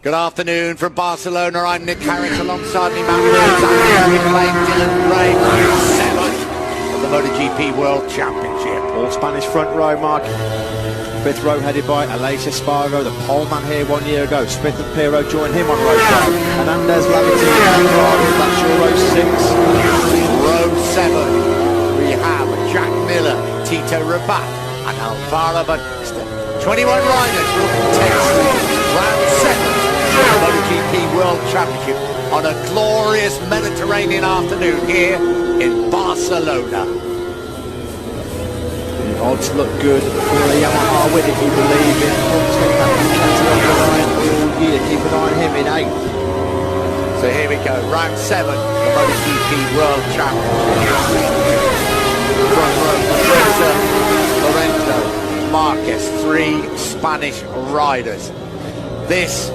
Good afternoon from Barcelona. I'm Nick Harris alongside me, Matt Williams and Dylan Ray. 7 of the MotoGP World Championship. All Spanish front row, Mark. Fifth row headed by Aleix Espargo, the pole man here 1 year ago. Smith and Pirro joined him on row 5. Hernandez, Laverty, and that's your row 6. Row 7, we have Jack Miller, Tito Rabat, and Alvaro Bautista. 21 riders will contest round 7 of the MotoGP World Championship on a glorious Mediterranean afternoon here in Barcelona. The odds look good for a Yamaha win if you believe in Punk's going to have to all year. Keep an eye on him in 8th. So here we go, round 7, the MotoGP World Championship. Front row, Lorenzo, Marquez, 3 Spanish riders. This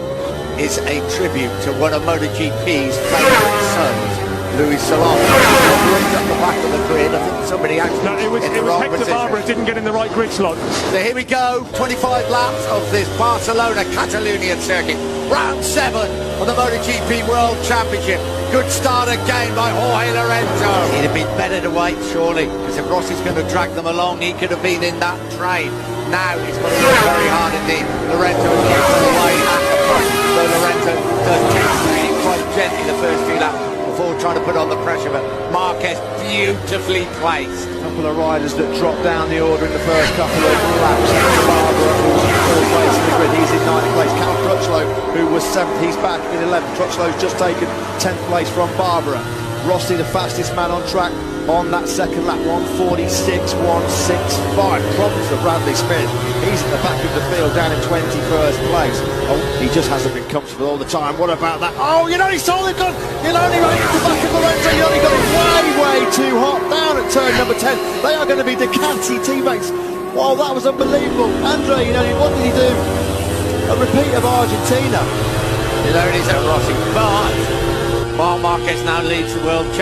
is a tribute to one of MotoGP's favourite sons, Luis Salom. Looked at the back of the grid. I think somebody actually it was Hector Barbera didn't get in the right grid slot. So here we go, 25 laps of this Barcelona Catalonian circuit. Round 7 of the MotoGP World Championship. Good start again by Jorge Lorenzo. It'd have been better to wait, surely, because if Rossi's going to drag them along, he could have been in that train. Now he's going to work very hard indeed. Lorenzo is going to pull away at the front. So Lorenzo does take really quite gently the first few laps before trying to put on the pressure, but Marquez beautifully placed. A couple of riders that dropped down the order in the first couple of laps. Barbera, who's in 4th place in the grid, he's in 9th place. Cal Crutchlow, who was 7th, he's back in 11th. Crutchlow's just taken 10th place from Barbera. Rossi, the fastest man on track on that second lap, 1:46.165. Problems for Bradley Smith. He's at the back of the field down in 21st place. Oh, he just hasn't been comfortable all the time. What about that? Oh, you know, he saw it gone. You know, he ran into the back of Lorenzo. You know, he got it way too hot down at turn number 10. They are going to be Ducati teammates. Wow, that was unbelievable. Andre, you know, what did he do? A repeat of Argentina. You know, it is at Rossi, but Mark Marquez now leads the World Championship.